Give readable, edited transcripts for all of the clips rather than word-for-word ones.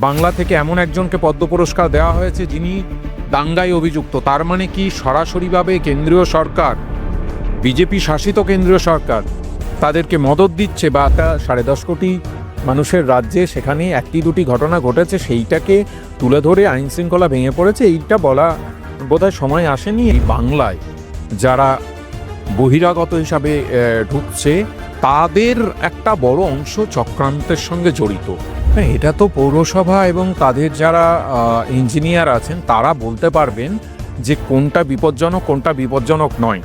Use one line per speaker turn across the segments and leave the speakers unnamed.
বাংলা থেকে এমন একজনকে পদ্ম পুরস্কার দেওয়া হয়েছে যিনি দাঙ্গায় অভিযুক্ত। তার মানে কি সরাসরিভাবে কেন্দ্রীয় সরকার, বিজেপি শাসিত কেন্দ্রীয় সরকার তাদেরকে মদত দিচ্ছে? বা 10.5 কোটি মানুষের রাজ্যে সেখানে একটি দুটি ঘটনা ঘটেছে, সেইটাকে তুলে ধরে আইন শৃঙ্খলা ভেঙে পড়েছে, এইটা বলা বোধহয় সময় আসেনি। এই বাংলায় যারা বহিরাগত হিসাবে ঢুকছে তাদের একটা বড় অংশ চক্রান্তের সঙ্গে জড়িত। হ্যাঁ, এটা তো পৌরসভা এবং তাদের যারা ইঞ্জিনিয়ার আছেন তারা বলতে পারবেন যে কোনটা বিপজ্জনক কোনটা বিপজ্জনক নয়।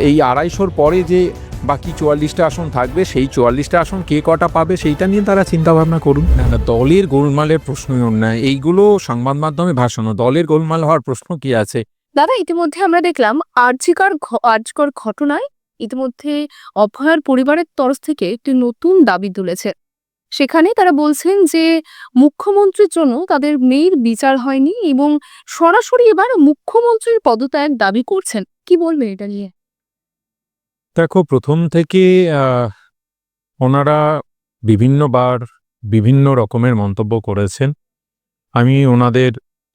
এই 250-র পরে যে বাকি 44টা আসন থাকবে, সেই 44টা আসন কে কটা পাবে সেইটা নিয়ে তারা চিন্তাভাবনা করুন। না, দলের গোলমালের প্রশ্নই না, এইগুলো সংবাদ মাধ্যমে ভাসানো। দলের গোলমাল হওয়ার প্রশ্ন কি আছে?
দাদা, ইতিমধ্যে আমরা দেখলাম আরজিকর ঘটনায় ইতিমধ্যে অভয়ার পরিবারের তরফ থেকে একটি নতুন দাবি তুলেছে। সেখানে তারা বলছেন যে মুখ্যমন্ত্রীর জন্য তাদের মেয়ের বিচার হয়নি এবং সরাসরি এবার মুখ্যমন্ত্রীর পদত্যাগ দাবি করছেন। কি বলবে এটা নিয়ে?
দেখো, প্রথম থেকে ওনারা বিভিন্নবার বিভিন্ন রকমের মন্তব্য করেছেন। আমি ওনাদের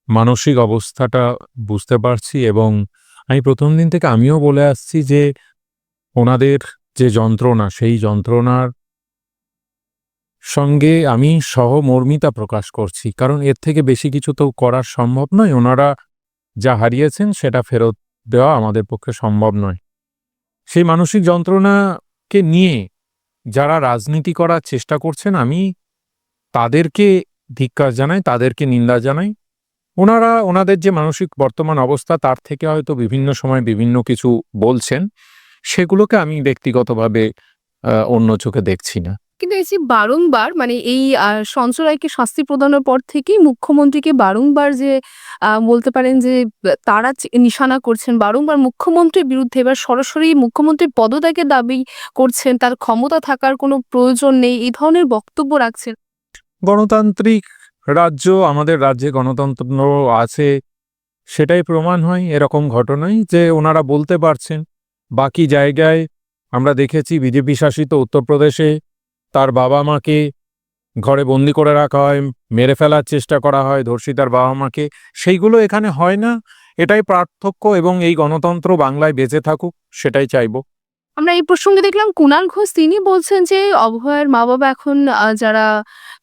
মানসিক অবস্থাটা বুঝতে পারছি এবং আমি প্রথম দিন থেকে আমিও বলে আসছি যে ওনাদের যে যন্ত্রণা, সেই যন্ত্রণার সঙ্গে আমি সহমর্মিতা প্রকাশ করছি, কারণ এর থেকে বেশি কিছু তো করার সম্ভব নয়। ওনারা যা হারিয়েছেন সেটা ফেরত দেওয়া আমাদের পক্ষে সম্ভব নয়। সেই মানসিক যন্ত্রণাকে নিয়ে যারা রাজনীতি করার চেষ্টা করছেন, আমি তাদেরকে ধিক্কার জানাই, তাদেরকে নিন্দা জানাই। ওনারা ওনাদের যে মানসিক বর্তমান অবস্থা তার থেকে হয়তো বিভিন্ন সময় বিভিন্ন কিছু বলছেন, সেগুলোকে আমি ব্যক্তিগতভাবে অন্য চোখে দেখছি না।
কিন্তু এই যে বারংবার এই সঞ্চয় শাস্তি প্রদানের পর থেকেই মুখ্যমন্ত্রীকে বারংবার যে বলতে পারেন যে তারা নিশানা করছেন, বারংবার মুখ্যমন্ত্রীর বিরুদ্ধে এবার সরাসরি মুখ্যমন্ত্রীর পদত্যাগের দাবি করছেন, তার ক্ষমতা থাকার কোনো প্রয়োজন নেই, এই ধরনের বক্তব্য রাখছেন।
গণতান্ত্রিক রাজ্য, আমাদের রাজ্যে গণতন্ত্র আছে, সেটাই প্রমাণ হয় এরকম ঘটনায় যে ওনারা বলতে পারছেন। বাকি জায়গায় আমরা দেখেছি বিজেপি শাসিত উত্তরপ্রদেশে তার বাবা মাকে ঘরে বন্দি করে রাখা হয়, মেরে ফেলার চেষ্টা করা হয় ধর্ষিতার বাবা মাকে। সেইগুলো এখানে হয় না, এটাই পার্থক্য। এবং এই গণতন্ত্র বাংলায় বেঁচে থাকুক, সেটাই চাইব।
আমরা এই প্রসঙ্গে দেখলাম কুণাল ঘোষ, তিনি বলছেন যে অভয়ার মা বাবা এখন যারা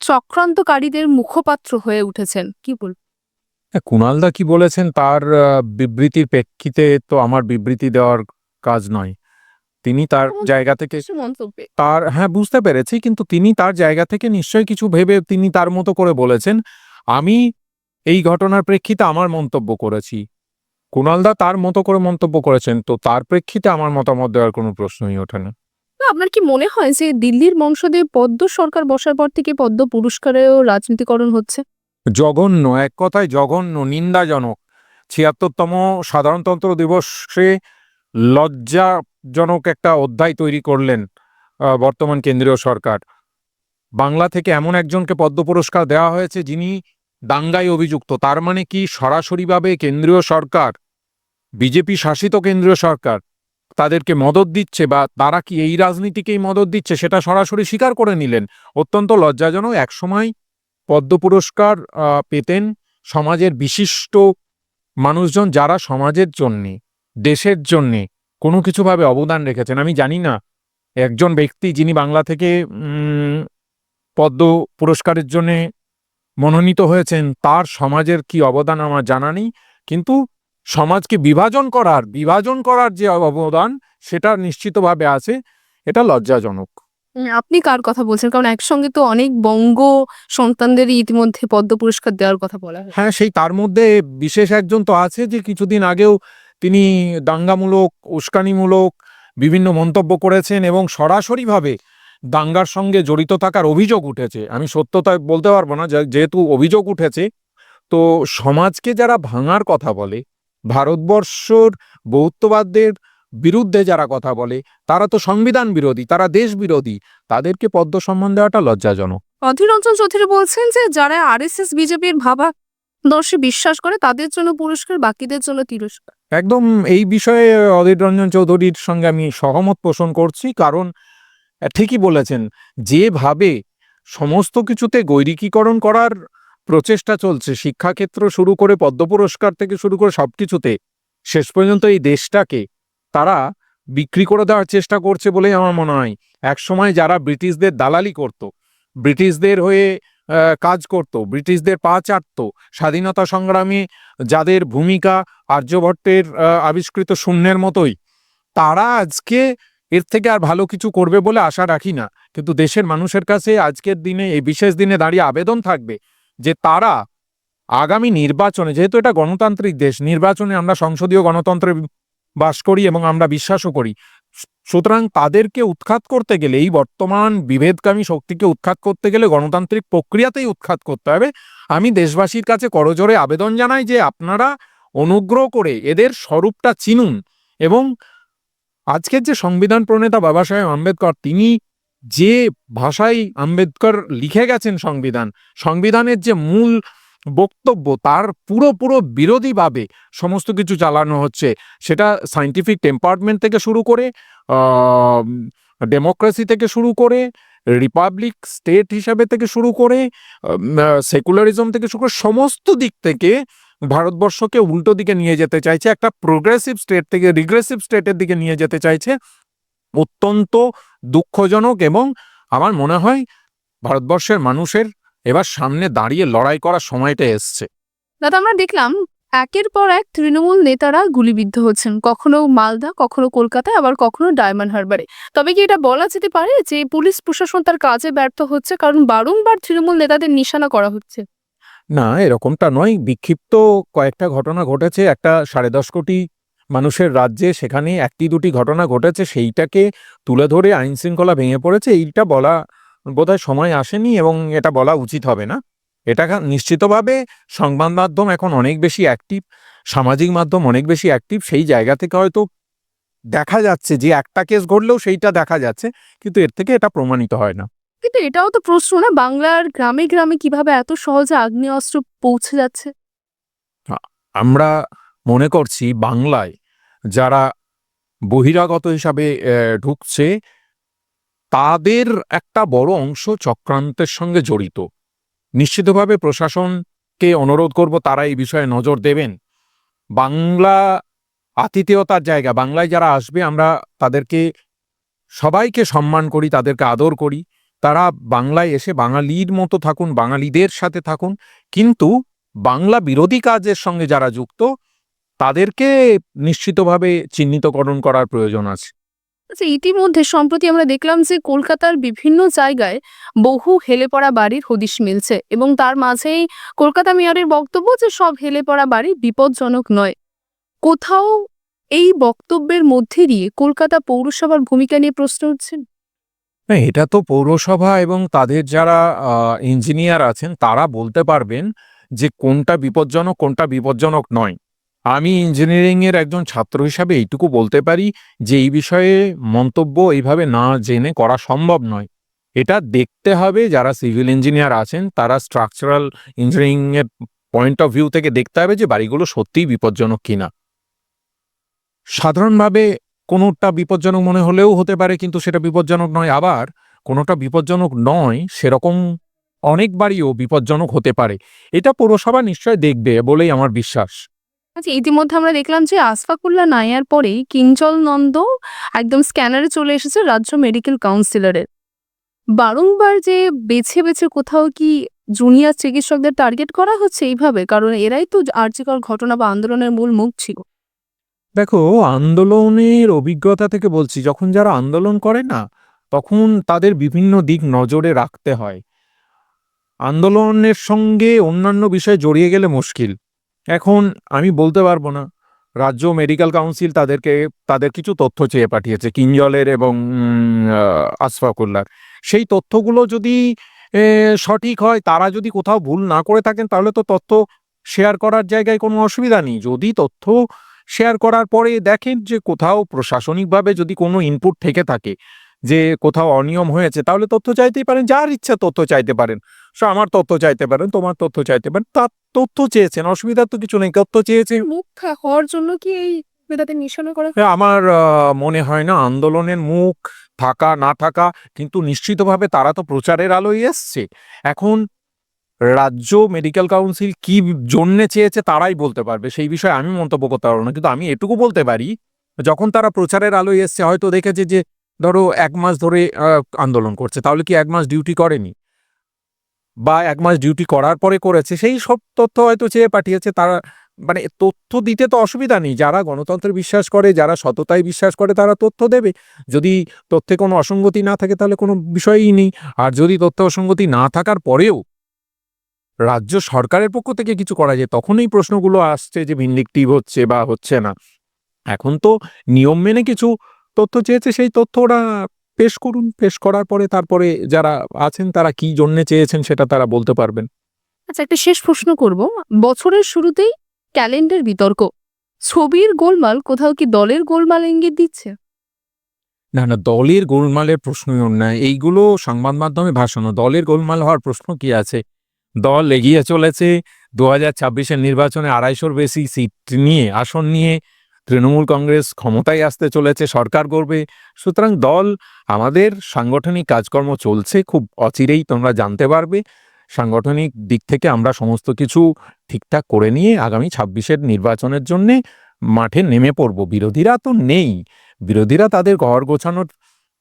চক্রান্তকারীদের মুখপাত্র হয়ে উঠেছেন। কি বল?
কুণালদা কি বলেছেন তার বিবৃতির প্রেক্ষিতে তো আমার বিবৃতি দেওয়ার কাজ নয়। তিনি তার জায়গা থেকে
মন্তব্যে
হ্যাঁ, বুঝতে পেরেছি, কিন্তু তিনি তার জায়গা থেকে নিশ্চয়ই কিছু ভেবে তিনি তার মতো করে বলেছেন। আমি এই ঘটনার প্রেক্ষিতে আমার মন্তব্য করেছি, কুণালদা তার মতো করে মন্তব্য করেছেন, তো তার প্রেক্ষিতে আমার মতামত দেওয়ার কোনো প্রশ্নই ওঠে না।
আপনার কি মনে হয় যে দিল্লির বংশধর পদ্ম সরকার বসার পর থেকে পদ্ম পুরস্কারেও রাজনীতিকরণ হচ্ছে?
জঘন্য, এক কথায় জঘন্য, নিন্দাজনক। ৭৬তম সাধারণতন্ত্র দিবসে লজ্জাজনক একটা অধ্যায় তৈরি করলেন বর্তমান কেন্দ্রীয় সরকার। বাংলা থেকে এমন একজনকে পদ্ম পুরস্কার দেওয়া হয়েছে যিনি দাঙ্গায় অভিযুক্ত। তার মানে কি সরাসরিভাবে কেন্দ্রীয় সরকার, বিজেপি শাসিত কেন্দ্রীয় সরকার তাদেরকে মদত দিচ্ছে? বা তারা কি এই রাজনীতিকেই মদত দিচ্ছে সেটা সরাসরি স্বীকার করে নিলেন। অত্যন্ত লজ্জাজনক। একসময় পদ্ম পুরস্কার পেতেন সমাজের বিশিষ্ট মানুষজন, যারা সমাজের জন্যে, দেশের জন্যে কোনো কিছুভাবে অবদান রেখেছেন। আমি জানি না একজন ব্যক্তি যিনি বাংলা থেকে পদ্ম পুরস্কারের জন্যে মনোনীত হয়েছেন, তার সমাজের কি অবদান আমার জানা নেই, কিন্তু সমাজকে বিভাজন করার যে অবদান সেটা নিশ্চিতভাবে আছে। এটা লজ্জাজনক।
আপনি কার কথা বলছেন? কারণ একসঙ্গে তো অনেক বঙ্গ সন্তানদেরই ইতিমধ্যে পদ্ম পুরস্কার দেওয়ার কথা বলা হয়।
হ্যাঁ, সেই তার মধ্যে বিশেষ একজন তো আছে যে কিছুদিন আগেও তিনি দাঙ্গামূলক, উস্কানিমূলক বিভিন্ন মন্তব্য করেছেন এবং সরাসরিভাবে দাঙ্গার সঙ্গে জড়িত থাকার অভিযোগ উঠেছে। আমি সত্যতা বলতে পারবো না, যেহেতু অভিযোগ উঠেছে। তো সমাজকে যারা ভাঙার কথা বলে, ভারতবর্ষর বহুত্ববাদের বিরুদ্ধে যারা কথা বলে, তারা তো সংবিধান বিরোধী, তারা দেশ বিরোধী। তাদেরকে পদ্ম সম্মান দেওয়াটা লজ্জাজনক।
অধীর রঞ্জন চৌধুরী বলছেন যে যারা আরএসএস বিজেপির ভাবাদর্শে বিশ্বাস করে তাদের জন্য পুরস্কার, বাকিদের জন্য তিরস্কার।
একদম এই বিষয়ে অধীর রঞ্জন চৌধুরীর সঙ্গে আমি সহমত পোষণ করছি, কারণ ঠিকই বলেছেন, যেভাবে সমস্ত কিছুতে গৈরিকীকরণ করার প্রচেষ্টা চলছে শিক্ষাক্ষেত্র শুরু করে পদ্ম পুরস্কার থেকে শুরু করে সবকিছুতে, শেষ পর্যন্ত এই দেশটাকে তারা বিক্রি করে দেওয়ার চেষ্টা করছে বলেই আমার মনে হয়। একসময় যারা ব্রিটিশদের দালালি করত, ব্রিটিশদের হয়ে কাজ করত, ব্রিটিশদের পা চাটত, স্বাধীনতা সংগ্রামে যাদের ভূমিকা আর্যভট্টের আবিষ্কৃত শূন্যের মতোই, তারা আজকে এর থেকে আর ভালো কিছু করবে বলে আশা রাখি না। কিন্তু দেশের মানুষের কাছে আজকের দিনে, এই বিশেষ দিনে দাঁড়িয়ে আবেদন থাকবে যে তারা আগামী নির্বাচনে, যেহেতু এটা গণতান্ত্রিক দেশ, নির্বাচনে আমরা সংসদীয় গণতন্ত্রে বাস করি এবং আমরা বিশ্বাসও করি, সুতরাং তাদেরকে উৎখাত করতে গেলে, এই বর্তমান বিভেদকামী শক্তিকে উৎখাত করতে গেলে গণতান্ত্রিক প্রক্রিয়াতেই উৎখাত করতে হবে। আমি দেশবাসীর কাছে করজোড়ে আবেদন জানাই যে আপনারা অনুগ্রহ করে এদের স্বরূপটা চিনুন। এবং আজকের যে সংবিধান প্রণেতা বাবা সাহেব আম্বেদকর, তিনি যে ভাষায় আম্বেদকর লিখে গেছেন সংবিধানের যে মূল বক্তব্য, তার পুরো বিরোধীভাবে সমস্ত কিছু চালানো হচ্ছে। সেটা সায়েন্টিফিক টেম্পারমেন্ট থেকে শুরু করে, ডেমোক্রেসি থেকে শুরু করে, রিপাবলিক স্টেট হিসাবে থেকে শুরু করে, সেকুলারিজম থেকে শুরু করে, সমস্ত দিক থেকে ভারতবর্ষকে উল্টো দিকে নিয়ে যেতে চাইছে, একটা প্রোগ্রেসিভ স্টেট থেকে রিগ্রেসিভ স্টেটের দিকে নিয়ে যেতে চাইছে। অত্যন্ত দুঃখজনক। এবং আমার মনে হয় ভারতবর্ষের মানুষের এবার সামনে দাঁড়িয়ে লড়াই করার সময়টা এসছে।
দাদা, আমরা দেখলাম একের পর এক তৃণমূল নেতারা গুলিবিদ্ধ হচ্ছেন, কখনো মালদা, কখনো কলকাতায়, আবার কখনো ডায়মন্ড হারবারে। তবে কি এটা বলা যেতে পারে যে পুলিশ প্রশাসন তার কাজে ব্যর্থ হচ্ছে, কারণ বারংবার তৃণমূল নেতাদের নিশানা করা হচ্ছে?
না, এরকমটা নয়। বিক্ষিপ্ত কয়েকটা ঘটনা ঘটেছে একটা 10.5 কোটি মানুষের রাজ্যে, সেখানে একটি দুটি ঘটনা ঘটেছে, সেইটাকে তুলে ধরে আইন শৃঙ্খলা ভেঙে পড়েছে, এইটা বলা বোধহয় সময় আসেনি এবং এটা বলা উচিত হবে না। এটা নিশ্চিতভাবে সংবাদ মাধ্যম এখন অনেক বেশি অ্যাক্টিভ, সামাজিক মাধ্যম অনেক বেশি অ্যাক্টিভ, সেই জায়গা থেকে হয়তো দেখা যাচ্ছে যে একটা কেস ঘটলেও সেইটা দেখা যাচ্ছে, কিন্তু এর থেকে এটা প্রমাণিত হয় না।
কিন্তু এটাও তো প্রশ্ন না, বাংলার গ্রামে গ্রামে কিভাবে এত সহজে আগ্নেয়াস্ত্র পৌঁছে যাচ্ছে?
আমরা মনে করছি বাংলায় যারা বহিরাগত হিসাবে ঢুকছে, তাদের একটা বড় অংশ চক্রান্তের সঙ্গে জড়িত। নিশ্চিতভাবে প্রশাসনকে অনুরোধ করব তারা এই বিষয়ে নজর দেবেন। বাংলা আতিথেয়তার জায়গা, বাংলায় যারা আসবে আমরা তাদেরকে সবাইকে সম্মান করি, তাদেরকে আদর করি। তারা বাংলায় এসে বাঙালির মতো থাকুন, বাঙালিদের সাথে থাকুন, কিন্তু বাংলা বিরোধী কাজের সঙ্গে যারা যুক্ত তাদেরকে নিশ্চিতভাবে চিহ্নিতকরণ করার প্রয়োজন আছে।
আচ্ছা, ইতিমধ্যে সম্প্রতি আমরা দেখলাম যে কলকাতার বিভিন্ন জায়গায় বহু হেলে পড়া বাড়ির হদিশ মিলছে, এবং তার মাঝেই কলকাতা মেয়রের বক্তব্য যে সব হেলে পড়া বাড়ি বিপজ্জনক নয়। কোথাও এই বক্তব্যের মধ্যে দিয়ে কলকাতা পৌরসভার ভূমিকা নিয়ে প্রশ্ন উঠছে।
না, এটা তো পৌরসভা এবং তাদের যারা ইঞ্জিনিয়ার আছেন তারা বলতে পারবেন যে কোনটা বিপজ্জনক কোনটা বিপজ্জনক নয়। আমি ইঞ্জিনিয়ারিং এর একজন ছাত্র হিসাবে এইটুকু বলতে পারি যে এই বিষয়ে মন্তব্য এইভাবে না জেনে করা সম্ভব নয়। এটা দেখতে হবে, যারা সিভিল ইঞ্জিনিয়ার আছেন তারা স্ট্রাকচারাল ইঞ্জিনিয়ারিং এর পয়েন্ট অফ ভিউ থেকে দেখতে হবে যে বাড়িগুলো সত্যিই বিপজ্জনক কিনা। সাধারণভাবে কোনোটা বিপজ্জনক মনে হলেও হতে পারে, কিন্তু সেটা বিপজ্জনক নয়। আবার কোনোটা বিপজ্জনক নয় সেরকম অনেক বাড়িও বিপজ্জনক হতে পারে। এটা পৌরসভা নিশ্চয় দেখবে বলেই আমার বিশ্বাস।
আচ্ছা, ইতিমধ্যে আমরা দেখলাম যে আশফাকুল্লা নাইয়ার পরে কিঞ্জল নন্দ একদম স্ক্যানারে চলে এসেছে রাজ্য মেডিকেল কাউন্সিলরের। বারংবার যে বেছে বেছে কোথাও কি জুনিয়র চিকিৎসকদের টার্গেট করা হচ্ছে এইভাবে, কারণ এরাই তো আর্যিকর ঘটনা বা আন্দোলনের মূল মুখ ছিল।
দেখো, আন্দোলনের অভিজ্ঞতা থেকে বলছি, যখন যারা আন্দোলন করে না তখন তাদের বিভিন্ন দিক নজরে রাখতে হয়। আন্দোলনের সঙ্গে অন্যান্য বিষয় জড়িয়ে গেলে মুশকিল। এখন আমি বলতে পারবো না, রাজ্য মেডিকেল কাউন্সিল তাদের কিছু তথ্য চেয়ে পাঠিয়েছে কিঞ্জলের এবং আশফাকুল্লার। সেই তথ্যগুলো যদি সঠিক হয়, তারা যদি কোথাও ভুল না করে থাকেন, তাহলে তো তথ্য শেয়ার করার জায়গায় কোনো অসুবিধা নেই। যদি তথ্য শেয়ার করার পরে দেখেন যে কোথাও প্রশাসনিকভাবে যদি কোনো ইনপুট থেকে থাকে যে কোথাও অনিয়ম হয়েছে, তাহলে তথ্য চাইতেই পারেন, যার ইচ্ছা তথ্য চাইতে পারেন। আমার তথ্য চাইতে পারেন, তোমার তথ্য চাইতে পারেন, তার তথ্য চেয়েছেন, অসুবিধার তো কিছু নেই। তথ্য চেয়েছে,
মুখ হওয়ার জন্য কি এই তাদের নিশানা করা?
আমার মনে হয় না আন্দোলনের মুখ থাকা না থাকা, কিন্তু নিশ্চিতভাবে তারা তো প্রচারের আলোয় এসছে। এখন রাজ্য মেডিকেল কাউন্সিল কি জন্যে চেয়েছে তারাই বলতে পারবে, সেই বিষয়ে আমি মন্তব্য করতে পারবো না। কিন্তু আমি এটুকু বলতে পারি, যখন তারা প্রচারের আলোয় এসছে, হয়তো দেখেছে যে ধরো 1 মাস ধরে আন্দোলন করছে, তাহলে কি 1 মাস ডিউটি করেনি, বা 1 মাস ডিউটি করার পরে করেছে, সেই সব তথ্য হয়তো চেয়ে পাঠিয়েছে। তারা মানে তথ্য দিতে তো অসুবিধা নেই, যারা গণতন্ত্রে বিশ্বাস করে, যারা সততায় বিশ্বাস করে, তারা তথ্য দেবে। যদি তথ্যে কোনো অসঙ্গতি না থাকে তাহলে কোনো বিষয়ই নেই। আর যদি তথ্য অসঙ্গতি না থাকার পরেও রাজ্য সরকারের পক্ষ থেকে কিছু করা যায়, তখন এই প্রশ্নগুলো আসছে যে ভিন্ডিকটিভ হচ্ছে বা হচ্ছে না। এখন তো নিয়ম মেনে কিছু তথ্য চেয়েছে, সেই তথ্য ওরা পেশ করুন, পেশ করার পরে তারপরে যারা আছেন তারা কি জন্যে চেয়েছেন সেটা তারা বলতে পারবেন।
আচ্ছা, একটা শেষ প্রশ্ন করব। বছরের শুরুতেই ক্যালেন্ডার বিতর্ক, ছবির গোলমাল কোথাও কি দলের গোলমাল ইঙ্গিত দিচ্ছে?
না, না, দলের গোলমালের প্রশ্নই ওর না। এইগুলো সংবাদ মাধ্যমে ভাসানো, দলের গোলমাল হওয়ার প্রশ্ন কি আছে? দল এগিয়ে চলেছে 2026-এর নির্বাচনে 250-র বেশি সিট নিয়ে, আসন নিয়ে। তৃণমূল কংগ্রেস ক্ষমতায় আসতে চলেছে, সরকার গড়বে। সুতরাং দল, আমাদের সাংগঠনিক কাজকর্ম চলছে, খুব অচিরেই তোমরা জানতে পারবে। সাংগঠনিক দিক থেকে আমরা সমস্ত কিছু ঠিকঠাক করে নিয়ে আগামী 26-এর নির্বাচনের জন্যে মাঠে নেমে পড়ব। বিরোধীরা তো নেই, বিরোধীরা তাদের ঘর গোছানোর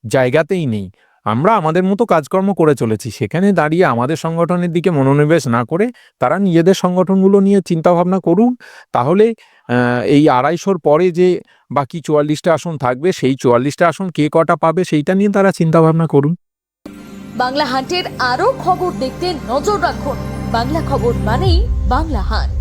জায়গাতেই নেই। আমরা আমাদের মতো কাজকর্ম করে চলেছি, সেখানে দাঁড়িয়ে আমাদের সংগঠনের দিকে মনোনিবেশ না করে তারা নিজেদের সংগঠনগুলো নিয়ে চিন্তাভাবনা করুন। তাহলে এই 250-র পরে যে বাকি 44টা আসন থাকবে, সেই 44টা আসন কে কটা পাবে সেইটা নিয়ে তারা চিন্তাভাবনা করুন।
বাংলা হান্টের আরও খবর দেখতে নজর রাখুন। বাংলা খবর মানেই বাংলা হান্ট।